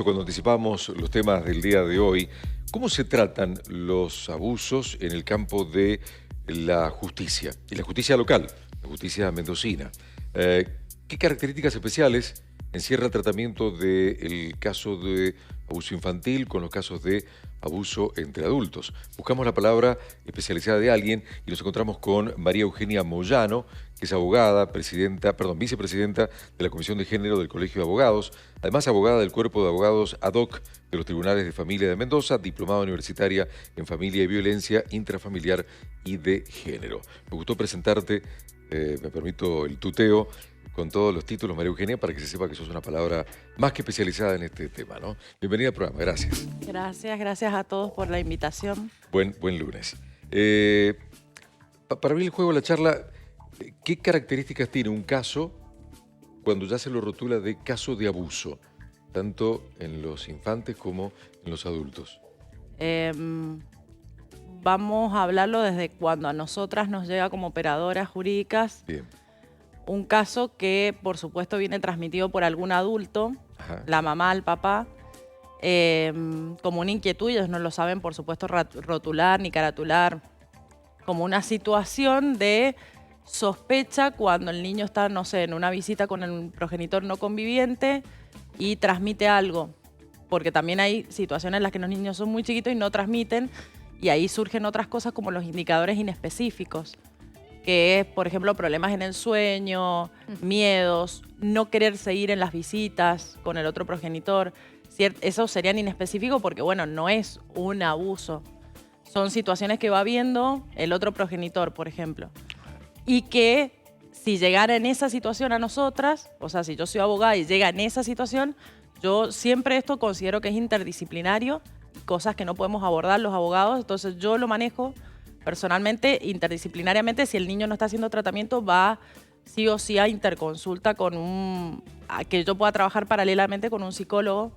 Cuando anticipamos los temas del día de hoy, ¿cómo se tratan los abusos en el campo de la justicia? Y la justicia local, la justicia mendocina. ¿Qué características especiales encierra el tratamiento del caso de abuso infantil con los casos de abuso entre adultos? Buscamos la palabra especializada de alguien y nos encontramos con María Eugenia Moyano, que es abogada, vicepresidenta de la Comisión de Género del Colegio de Abogados, además abogada del Cuerpo de Abogados ad hoc de los Tribunales de Familia de Mendoza, diplomada universitaria en Familia y Violencia Intrafamiliar y de Género. Me gustó presentarte, me permito el tuteo, con todos los títulos, María Eugenia, para que se sepa que sos una palabra más que especializada en este tema, ¿no? Bienvenida al programa, gracias. Gracias a todos por la invitación. Buen lunes. Para abrir el juego de la charla, ¿qué características tiene un caso cuando ya se lo rotula de caso de abuso, tanto en los infantes como en los adultos? Vamos a hablarlo desde cuando a nosotras nos llega como operadoras jurídicas. Bien. Un caso que, por supuesto, viene transmitido por algún adulto, Ajá. la mamá, el papá, como una inquietud, ellos no lo saben, por supuesto, rotular ni caratular, como una situación de sospecha cuando el niño está, no sé, en una visita con el progenitor no conviviente y transmite algo. Porque también hay situaciones en las que los niños son muy chiquitos y no transmiten, y ahí surgen otras cosas como los indicadores inespecíficos, que es, por ejemplo, problemas en el sueño, miedos, no querer seguir en las visitas con el otro progenitor. Esos serían inespecíficos porque, bueno, no es un abuso. Son situaciones que va viendo el otro progenitor, por ejemplo. Y que si llegara en esa situación a nosotras, o sea, si yo soy abogada y llega en esa situación, yo siempre esto considero que es interdisciplinario, cosas que no podemos abordar los abogados, entonces yo lo manejo personalmente, interdisciplinariamente. Si el niño no está haciendo tratamiento, va sí o sí a interconsulta a que yo pueda trabajar paralelamente con un psicólogo,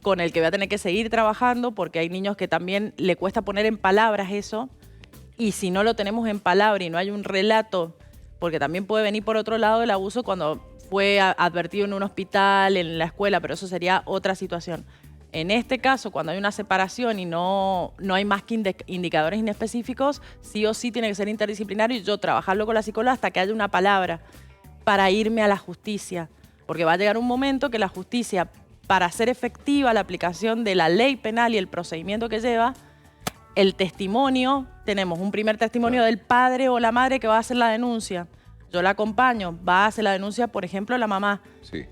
con el que voy a tener que seguir trabajando, porque hay niños que también le cuesta poner en palabras eso, y si no lo tenemos en palabra y no hay un relato, porque también puede venir por otro lado el abuso cuando fue advertido en un hospital, en la escuela, pero eso sería otra situación. En este caso, cuando hay una separación y no hay más que indicadores inespecíficos, sí o sí tiene que ser interdisciplinario y yo trabajarlo con la psicóloga hasta que haya una palabra para irme a la justicia. Porque va a llegar un momento que la justicia, para hacer efectiva la aplicación de la ley penal y el procedimiento que lleva, el testimonio, tenemos un primer testimonio del padre o la madre que va a hacer la denuncia. Yo la acompaño, va a hacer la denuncia, por ejemplo, la mamá. Sí.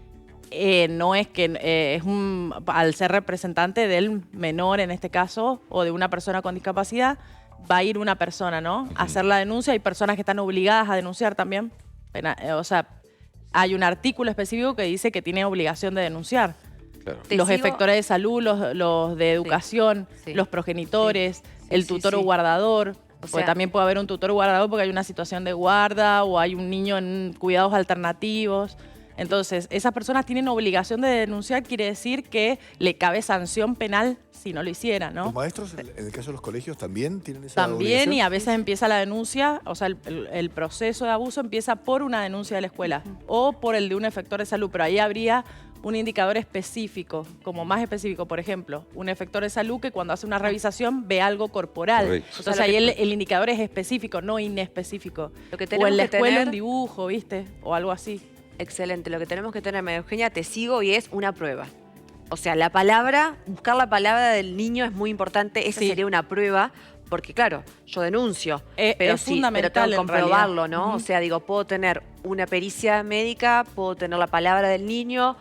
No es que al ser representante del menor en este caso o de una persona con discapacidad, va a ir una persona, ¿no? A hacer la denuncia. Hay personas que están obligadas a denunciar también. O sea, hay un artículo específico que dice que tiene obligación de denunciar. Claro. Los efectores de salud, los de educación, Sí. los progenitores, Sí. el Sí, tutor sí. o guardador. Porque sea, también puede haber un tutor o guardador porque hay una situación de guarda o hay un niño en cuidados alternativos. Entonces, esas personas tienen obligación de denunciar, quiere decir que le cabe sanción penal si no lo hiciera, ¿no? ¿Los maestros, en el caso de los colegios, también tienen esa También, obligación? y a veces empieza la denuncia, o sea, el proceso de abuso empieza por una denuncia de la escuela o por el de un efector de salud, pero ahí habría un indicador específico, como más específico, por ejemplo, un efector de salud que cuando hace una revisación ve algo corporal. Correcto. Entonces O sea, ahí el indicador es específico, no inespecífico. Lo que O tenemos en la que escuela tener- un dibujo, ¿viste? O algo así. Excelente. Lo que tenemos que tener, María Eugenia, te sigo y es una prueba. O sea, la palabra, buscar la palabra del niño es muy importante. Esa Sí. sería una prueba, porque claro, yo denuncio, pero es sí, pero fundamental tengo que en comprobarlo, realidad. ¿no? Ujú. O sea, digo, puedo tener una pericia médica, puedo tener la palabra del niño.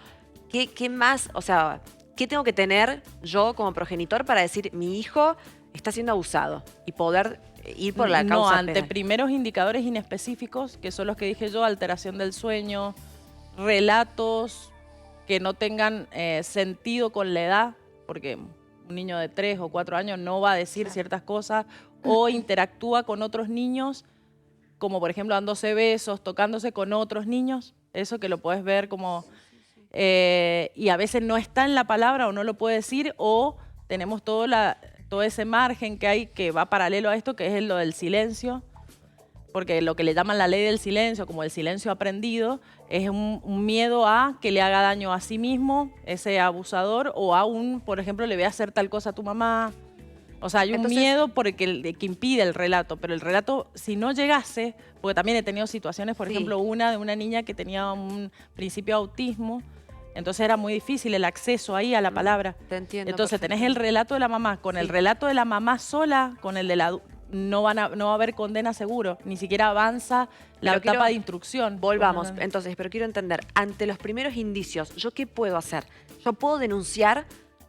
¿Qué más? O sea, ¿qué tengo que tener yo como progenitor para decir mi hijo está siendo abusado y poder ir por la No, causa ante penal? primeros indicadores inespecíficos, que son los que dije yo, alteración del sueño, relatos que no tengan sentido con la edad, porque un niño de 3 o 4 años no va a decir ciertas cosas, o interactúa con otros niños, como por ejemplo dándose besos, tocándose con otros niños, eso que lo puedes ver como... y a veces no está en la palabra o no lo puede decir, o tenemos todo ese margen que hay que va paralelo a esto, que es lo del silencio. porque lo que le llaman la ley del silencio, como el silencio aprendido, es un miedo a que le haga daño a sí mismo, ese abusador, o a por ejemplo, le voy a hacer tal cosa a tu mamá. O sea, hay un miedo que impide el relato, pero el relato, si no llegase, porque también he tenido situaciones, por ejemplo, una de una niña que tenía un principio de autismo, entonces era muy difícil el acceso ahí a la palabra. Te entiendo. Entonces tenés el relato de la mamá, con el relato de la mamá sola, con el de la no va a haber condena seguro, ni siquiera avanza la etapa de instrucción. Volvamos, entonces, pero quiero entender, ante los primeros indicios, ¿yo qué puedo hacer? Yo puedo denunciar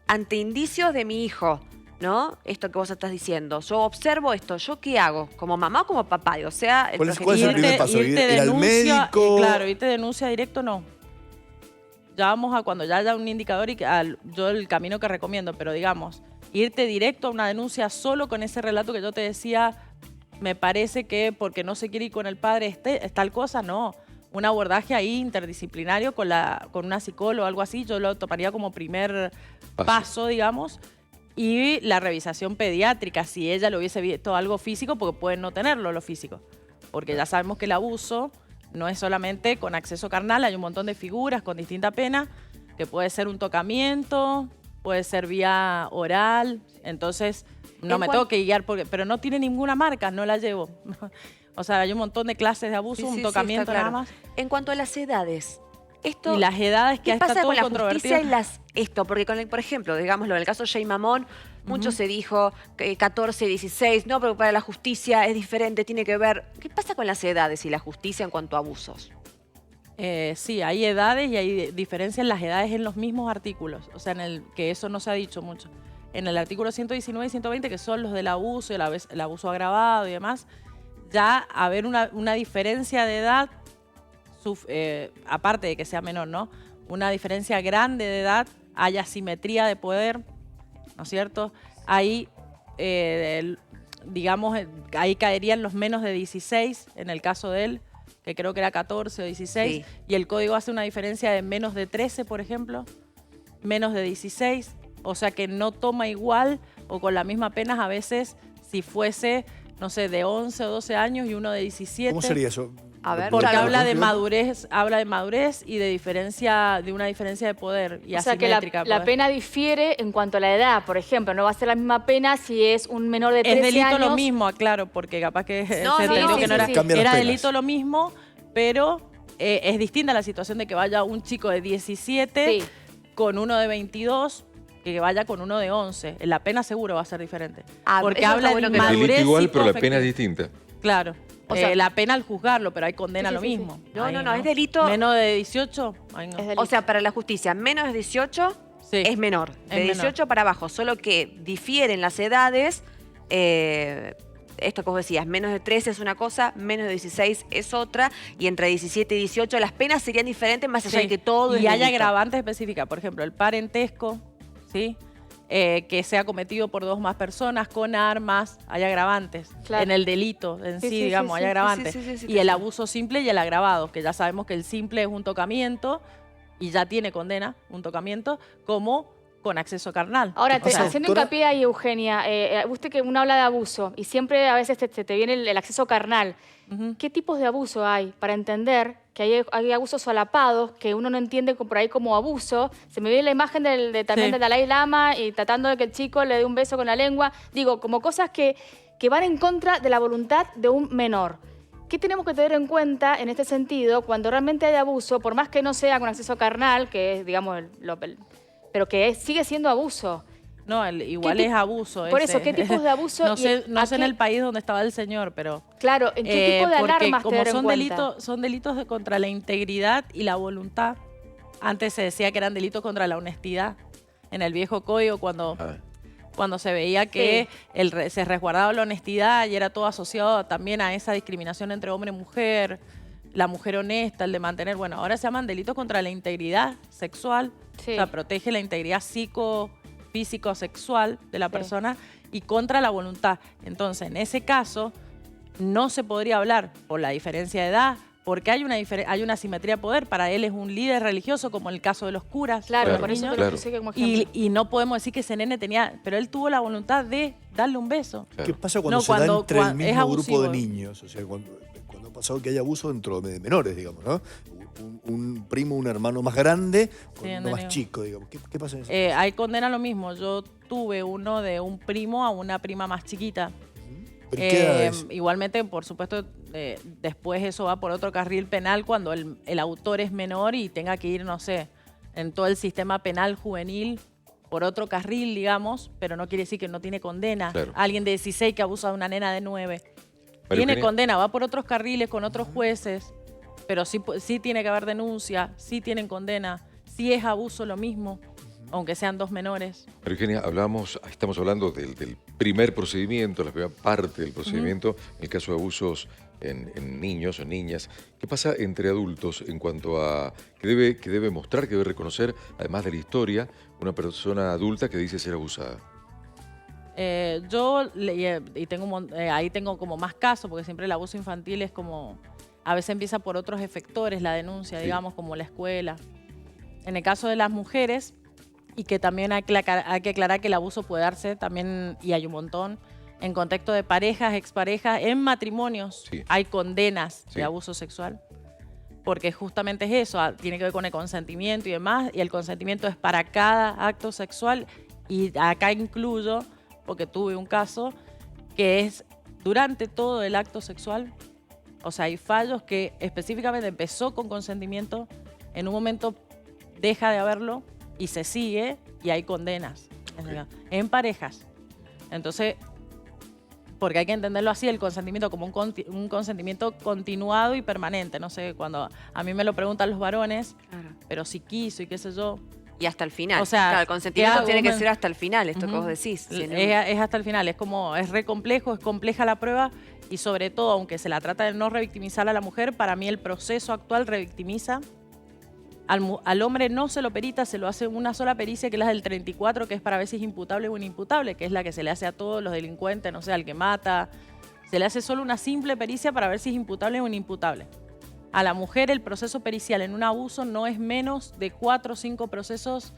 ante indicios de mi hijo, ¿no? Esto que vos estás diciendo. Yo observo esto, ¿yo qué hago? ¿Como mamá o como papá? O sea, ¿Cuál es el primer paso? ¿Ir al médico? Claro, irte denuncia directo, no. Ya vamos a cuando ya haya un indicador y yo el camino que recomiendo, pero digamos, irte directo a una denuncia solo con ese relato que yo te decía, me parece que porque no se quiere ir con el padre es tal cosa, no. Un abordaje ahí interdisciplinario con una psicóloga o algo así, yo lo tomaría como primer paso, digamos. Y la revisación pediátrica, si ella lo hubiese visto algo físico, porque puede no tenerlo lo físico. Porque ya sabemos que el abuso no es solamente con acceso carnal, hay un montón de figuras con distinta pena, que puede ser un tocamiento, puede ser vía oral, entonces no me tengo que guiar, pero no tiene ninguna marca, no la llevo. O sea, hay un montón de clases de abuso, un tocamiento nada más. En cuanto a las edades, y las edades que está todo controvertido. ¿Qué pasa con la justicia y porque por ejemplo, digámoslo, en el caso de Jay Mamón, mucho se dijo 14, 16, no, pero para la justicia es diferente, tiene que ver. ¿Qué pasa con las edades y la justicia en cuanto a abusos? Sí, hay edades y hay diferencias en las edades en los mismos artículos, o sea, que eso no se ha dicho mucho. En el artículo 119 y 120, que son los del abuso, el abuso agravado y demás, ya haber una diferencia de edad, aparte de que sea menor, ¿no? Una diferencia grande de edad, hay asimetría de poder, ¿no es cierto? Ahí, digamos, ahí caerían los menos de 16, en el caso de él, que creo que era 14 o 16, y el código hace una diferencia de menos de 13, por ejemplo, menos de 16, o sea que no toma igual o con la misma pena a veces si fuese, no sé, de 11 o 12 años y uno de 17. ¿Cómo sería eso? A ver, porque habla de madurez y de una diferencia de poder y asimétrica. O sea que la pena difiere en cuanto a la edad, por ejemplo, no va a ser la misma pena si es un menor de 13 años. Es delito lo mismo, aclaro, porque capaz que se entendió que no era delito lo mismo, pero es distinta la situación de que vaya un chico de 17 con uno de 22 que vaya con uno de 11. La pena seguro va a ser diferente. Porque habla de madurez. El delito igual, pero la pena es distinta. Claro. O sea, la pena al juzgarlo, pero hay condena lo mismo. No, es delito. Menos de 18, o sea, para la justicia, menos de 18 es menor. De 18 para abajo, solo que difieren las edades. Esto que vos decías, menos de 13 es una cosa, menos de 16 es otra, y entre 17 y 18 las penas serían diferentes, más allá de que todo es delito. Y hay delito. agravantes específicas, por ejemplo, el parentesco, ¿sí? Que sea cometido por 2 o más personas con armas, hay agravantes. Claro. En el delito en sí, digamos, hay agravantes. Y el abuso simple y el agravado, que ya sabemos que el simple es un tocamiento y ya tiene condena, un tocamiento, como con acceso carnal. Ahora, haciendo hincapié ahí, Eugenia, usted que uno habla de abuso y siempre a veces te viene el acceso carnal. ¿Qué tipos de abuso hay para entender que hay abusos solapados que uno no entiende por ahí como abuso? Se me viene la imagen también del Dalai Lama y tratando de que el chico le dé un beso con la lengua. Digo, como cosas que van en contra de la voluntad de un menor. ¿Qué tenemos que tener en cuenta en este sentido cuando realmente hay abuso, por más que no sea con acceso carnal, que es, digamos, pero que sigue siendo abuso? No, igual es abuso. Por eso, ¿qué tipos de abuso? No sé en el país donde estaba el señor, pero... Claro, ¿en qué tipo de alarmas como tener en cuenta? son delitos contra la integridad y la voluntad. Antes se decía que eran delitos contra la honestidad. En el viejo código, cuando se veía que se resguardaba la honestidad y era todo asociado también a esa discriminación entre hombre y mujer, la mujer honesta, el de mantener... Bueno, ahora se llaman delitos contra la integridad sexual. O sea, protege la integridad físico-sexual de la persona y contra la voluntad. Entonces, en ese caso, no se podría hablar por la diferencia de edad, porque hay una asimetría de poder. Para él es un líder religioso, como el caso de los curas. Claro, por eso te lo puse como ejemplo. Y no podemos decir que ese nene tenía... Pero él tuvo la voluntad de darle un beso. ¿Qué pasa cuando se da entre el mismo grupo de niños? O sea, cuando ha pasado que hay abuso dentro de menores, digamos, ¿no? Un primo, un hermano más grande con uno más chico, digamos. ¿Qué pasa en ese caso? Ahí condena lo mismo. Yo tuve uno de un primo a una prima más chiquita. ¿Pero qué edad es? Igualmente, por supuesto, después eso va por otro carril penal cuando el autor es menor y tenga que ir, no sé, en todo el sistema penal juvenil por otro carril, digamos, pero no quiere decir que no tiene condena. Claro. Alguien de 16 que abusa de una nena de 9. María Tiene Eugenia. condena, va por otros carriles con otros jueces, pero sí tiene que haber denuncia, sí tienen condena, sí es abuso lo mismo, aunque sean dos menores. María Eugenia, estamos hablando del primer procedimiento, la primera parte del procedimiento, en el caso de abusos en niños o niñas. ¿Qué pasa entre adultos en cuanto a qué debe mostrar, qué debe reconocer, además de la historia, una persona adulta que dice ser abusada? Ahí tengo como más casos, porque siempre el abuso infantil es como, a veces empieza por otros efectores, la denuncia, digamos, como la escuela. En el caso de las mujeres, y que también hay que aclarar que el abuso puede darse también, y hay un montón, en contexto de parejas, exparejas, en matrimonios hay condenas de abuso sexual. Porque justamente es eso, tiene que ver con el consentimiento y demás, y el consentimiento es para cada acto sexual, y acá incluyo, porque tuve un caso, que es durante todo el acto sexual. O sea, hay fallos que específicamente empezó con consentimiento, en un momento deja de haberlo y se sigue, y hay condenas en parejas. Entonces, porque hay que entenderlo así, el consentimiento como un consentimiento continuado y permanente. No sé, cuando a mí me lo preguntan los varones, pero si quiso y qué sé yo. Y hasta el final. O sea, claro, el consentimiento tiene que ser hasta el final, esto que vos decís. Si no- Es hasta el final, es re complejo, es compleja la prueba, y sobre todo, aunque se la trata de no revictimizar a la mujer, para mí el proceso actual revictimiza. Al hombre no se lo perita, se lo hace una sola pericia, que es la del 34, que es para ver si es imputable o inimputable, que es la que se le hace a todos los delincuentes, no sé, al que mata. Se le hace solo una simple pericia para ver si es imputable o inimputable. A la mujer el proceso pericial en un abuso no es menos de 4 o 5 procesos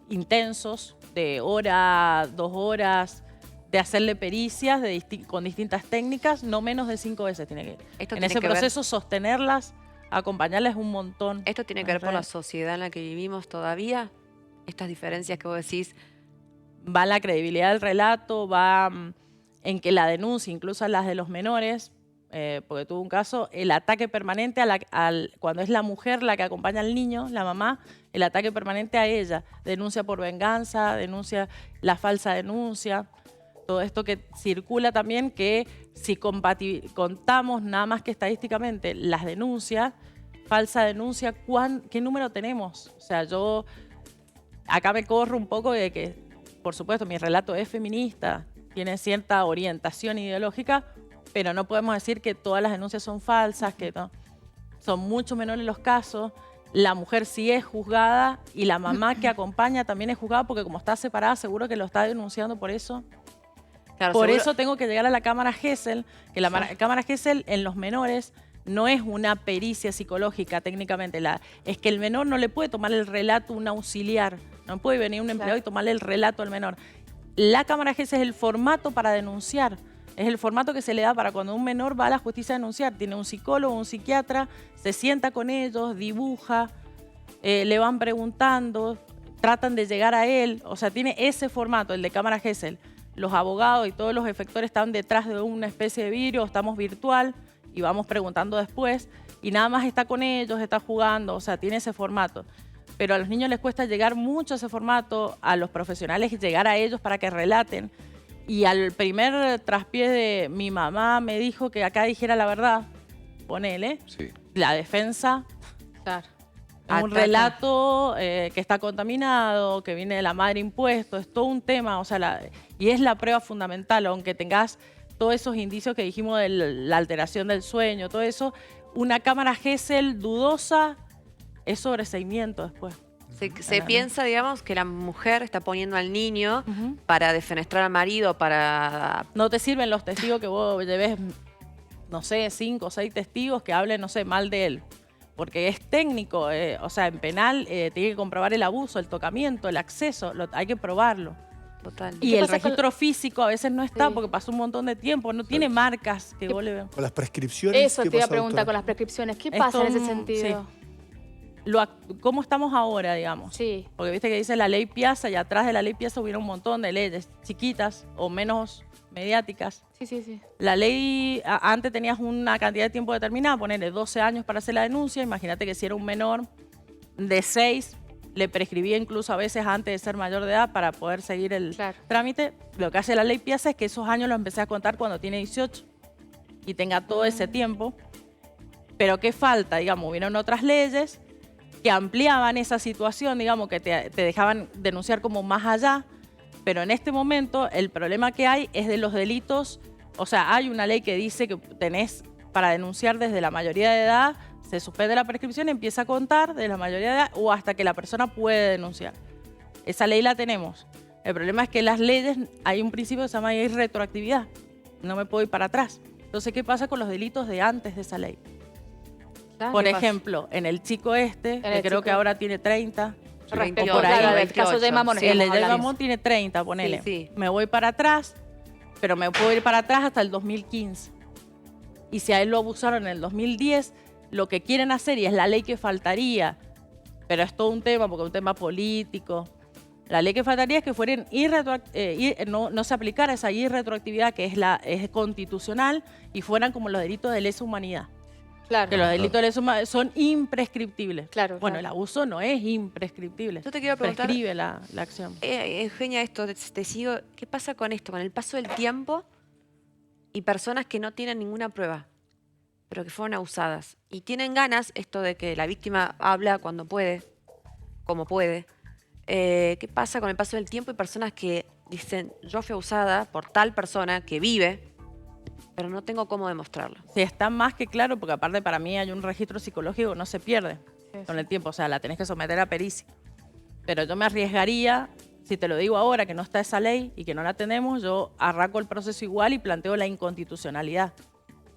intensos, de hora, 2 horas, de hacerle pericias con distintas técnicas, no menos de 5 veces tiene que ir. En ese proceso sostenerlas, acompañarlas un montón. ¿Esto tiene que ver por la sociedad en la que vivimos todavía? Estas diferencias que vos decís. Va la credibilidad del relato, va en que la denuncia, incluso a las de los menores, porque tuvo un caso, el ataque permanente cuando es la mujer la que acompaña al niño, la mamá, el ataque permanente a ella, denuncia por venganza, denuncia la falsa denuncia, todo esto que circula también, que si contamos nada más que estadísticamente las denuncias, falsa denuncia, ¿qué número tenemos? O sea, yo acá me corro un poco de que, por supuesto, mi relato es feminista, tiene cierta orientación ideológica, pero no podemos decir que todas las denuncias son falsas, que no. Son mucho menores los casos. La mujer sí es juzgada y la mamá que acompaña también es juzgada, porque como está separada seguro que lo está denunciando por eso. Claro, por seguro. eso tengo que llegar a la cámara Gesell, que la cámara Gesell en los menores no es una pericia psicológica técnicamente. Es que el menor no le puede tomar el relato un auxiliar. No puede venir un empleado y tomarle el relato al menor. La cámara Gesell es el formato para denunciar. Es el formato que se le da para cuando un menor va a la justicia a denunciar. Tiene un psicólogo, un psiquiatra, se sienta con ellos, dibuja, le van preguntando, tratan de llegar a él. O sea, tiene ese formato, el de cámara Gesell. Los abogados y todos los efectores están detrás de una especie de vidrio, estamos virtual y vamos preguntando después. Y nada más está con ellos, está jugando, o sea, tiene ese formato. Pero a los niños les cuesta llegar mucho a ese formato, a los profesionales llegar a ellos para que relaten. Y al primer traspié de mi mamá me dijo que acá dijera la verdad, ponele, la defensa, un relato que está contaminado, que viene de la madre impuesto, es todo un tema, o sea, y es la prueba fundamental, aunque tengas todos esos indicios que dijimos de la alteración del sueño, todo eso, una cámara Gesell dudosa es sobreseimiento después. Se piensa, digamos, que la mujer está poniendo al niño para defenestrar al marido, para... No te sirven los testigos que vos lleves no sé, 5 o 6 testigos que hablen, no sé, mal de él. Porque es técnico, o sea, en penal tiene que comprobar el abuso, el tocamiento, el acceso, hay que probarlo. Total. Y el registro físico a veces no está porque pasó un montón de tiempo, no tiene marcas que vos le veas. Con las prescripciones. Eso te iba a preguntar con las prescripciones. ¿Qué pasa en ese sentido? Sí. ¿Cómo estamos ahora, digamos? Sí. Porque viste que dice la ley Piazza y atrás de la ley Piazza hubiera un montón de leyes chiquitas o menos mediáticas. Sí. La ley, antes tenías una cantidad de tiempo determinada, ponerle 12 años para hacer la denuncia. Imagínate que si era un menor de 6, le prescribía incluso a veces antes de ser mayor de edad para poder seguir el trámite. Lo que hace la ley Piazza es que esos años los empecé a contar cuando tiene 18 y tenga todo ese tiempo. Pero ¿qué falta? Digamos, hubieron otras leyes que ampliaban esa situación, digamos, que te dejaban denunciar como más allá. Pero en este momento el problema que hay es de los delitos. O sea, hay una ley que dice que tenés para denunciar desde la mayoría de edad, se suspende la prescripción y empieza a contar desde la mayoría de edad o hasta que la persona puede denunciar. Esa ley la tenemos. El problema es que las leyes, hay un principio que se llama irretroactividad. No me puedo ir para atrás. Entonces, ¿qué pasa con los delitos de antes de esa ley? Por ejemplo, en el chico que creo que ahora tiene 30. Respecto por ahí, el caso de Mamón. El de Mamón tiene 30, ponele. Sí. Me voy para atrás, pero me puedo ir para atrás hasta el 2015. Y si a él lo abusaron en el 2010, lo que quieren hacer, y es la ley que faltaría, pero es todo un tema, porque es un tema político, la ley que faltaría es que fueran no se aplicara esa irretroactividad que es constitucional y fueran como los delitos de lesa humanidad. Claro. Que los delitos de lesa humanidad son imprescriptibles. Bueno, el abuso no es imprescriptible. Yo te quiero preguntar, prescribe la acción. Eugenia, te sigo. ¿Qué pasa con esto? Con el paso del tiempo y personas que no tienen ninguna prueba, pero que fueron abusadas. Y tienen ganas, esto de que la víctima habla cuando puede, como puede. ¿Qué pasa con el paso del tiempo y personas que dicen, yo fui abusada por tal persona que vive, pero no tengo cómo demostrarlo? Sí, está más que claro, porque aparte para mí hay un registro psicológico que no se pierde con el tiempo. O sea, la tenés que someter a pericia. Pero yo me arriesgaría, si te lo digo ahora, que no está esa ley y que no la tenemos, yo arranco el proceso igual y planteo la inconstitucionalidad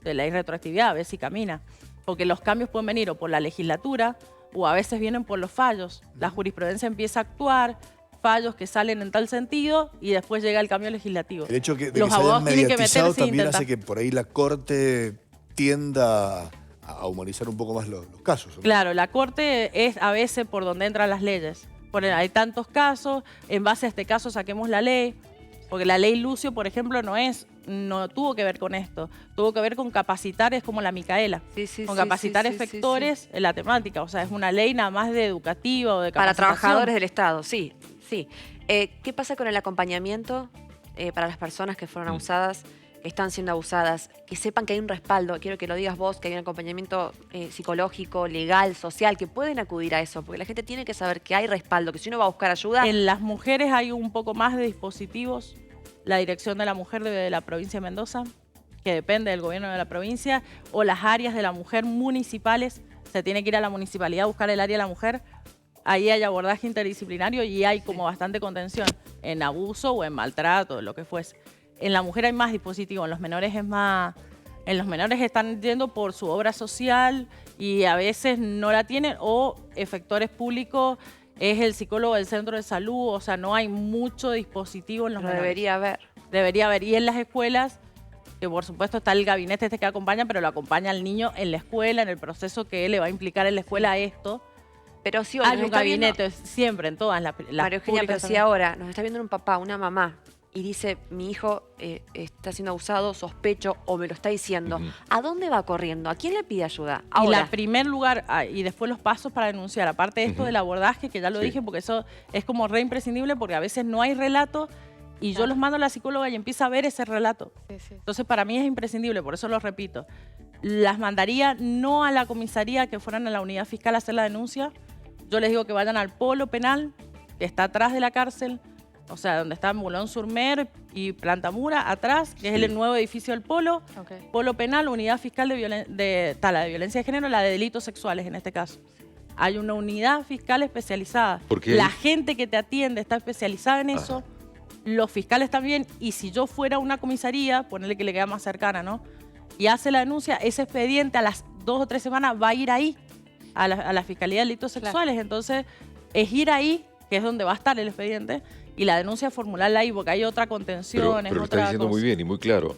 de la irretroactividad, a ver si camina. Porque los cambios pueden venir o por la legislatura o a veces vienen por los fallos. La jurisprudencia empieza a actuar, fallos que salen en tal sentido y después llega el cambio legislativo. El hecho de que los se hayan mediatizado también intentar. hace que por ahí la Corte tienda a humanizar un poco más los casos, ¿no? Claro, la Corte es a veces por donde entran las leyes. Hay tantos casos, en base a este caso saquemos la ley, porque la ley Lucio, por ejemplo, no tuvo que ver con esto, tuvo que ver con capacitar, es como la Micaela, con capacitar efectores en la temática. O sea, es una ley nada más de educativa o de capacitación. Para trabajadores del Estado, sí. ¿Qué pasa con el acompañamiento para las personas que fueron abusadas, que están siendo abusadas? Que sepan que hay un respaldo, quiero que lo digas vos, que hay un acompañamiento psicológico, legal, social, que pueden acudir a eso, porque la gente tiene que saber que hay respaldo, que si uno va a buscar ayuda... En las mujeres hay un poco más de dispositivos. La Dirección de la Mujer de la provincia de Mendoza, que depende del gobierno de la provincia, o las áreas de la mujer municipales. Se tiene que ir a la municipalidad a buscar el área de la mujer. Ahí hay abordaje interdisciplinario y hay como bastante contención en abuso o en maltrato, lo que fuese. En la mujer hay más dispositivos, en los menores es más... En los menores están yendo por su obra social y a veces no la tienen, o efectores públicos, es el psicólogo del centro de salud, o sea, no hay mucho dispositivo en los menores. Debería haber. Debería haber. Y en las escuelas, que por supuesto está el gabinete que acompaña, pero lo acompaña al niño en la escuela, en el proceso que le va a implicar en la escuela esto. Pero sí, hay un gabinete siempre, en todas las María Eugenia, pero si ahora nos está viendo un papá, una mamá, y dice, mi hijo está siendo abusado, sospecho, o me lo está diciendo, ¿a dónde va corriendo? ¿A quién le pide ayuda? Ahora. Y el primer lugar, y después los pasos para denunciar, aparte de esto del abordaje, que ya lo dije, porque eso es como re imprescindible, porque a veces no hay relato, y yo los mando a la psicóloga y empieza a ver ese relato. Entonces, para mí es imprescindible, por eso lo repito. Las mandaría no a la comisaría, que fueran a la unidad fiscal a hacer la denuncia. Yo les digo que vayan al polo penal, que está atrás de la cárcel, o sea, donde está Boulogne-sur-Mer y Plantamura, atrás, que es el nuevo edificio del Polo. Polo penal, unidad fiscal la de violencia de género, la de delitos sexuales en este caso. Hay una unidad fiscal especializada. La gente que te atiende está especializada en eso, los fiscales también, y si yo fuera una comisaría, ponerle que le queda más cercana, ¿no? y hace la denuncia, ese expediente a las 2 o 3 semanas va a ir ahí, a la Fiscalía de Delitos Sexuales. Entonces, es ir ahí, que es donde va a estar el expediente, y la denuncia formularla ahí, porque hay otra contención. Pero lo está diciendo muy bien y muy claro.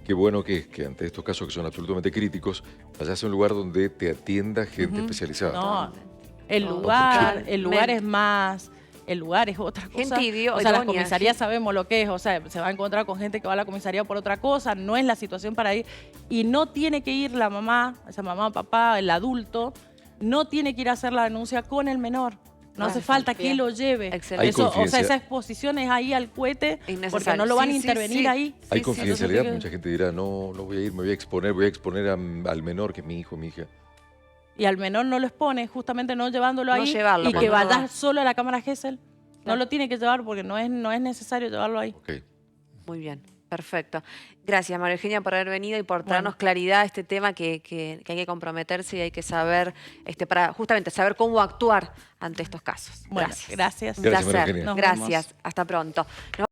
Qué bueno que es que ante estos casos que son absolutamente críticos, vayas a un lugar donde te atienda gente especializada. No, el lugar es más... El lugar es otra cosa. O sea, las comisarías sabemos lo que es. O sea, se va a encontrar con gente que va a la comisaría por otra cosa. No es la situación para ir. Y no tiene que ir la mamá, esa mamá, papá, el adulto, no tiene que ir a hacer la denuncia con el menor. No hace falta que lo lleve. Eso, o sea, esa exposición es ahí al cohete porque no lo van a intervenir ahí. Hay confidencialidad. Mucha gente dirá, no voy a ir, me voy a exponer al menor, que es mi hijo, mi hija. Y al menor no lo expone, justamente no llevándolo ahí, y que vaya solo a la cámara Gesell. No lo tiene que llevar porque no es necesario llevarlo ahí. Okay. Muy bien, perfecto. Gracias, María Eugenia, por haber venido y por darnos claridad a este tema que hay que comprometerse y hay que saber, para justamente saber cómo actuar ante estos casos. Bueno, gracias. Un placer. María Eugenia. Gracias. Hasta pronto.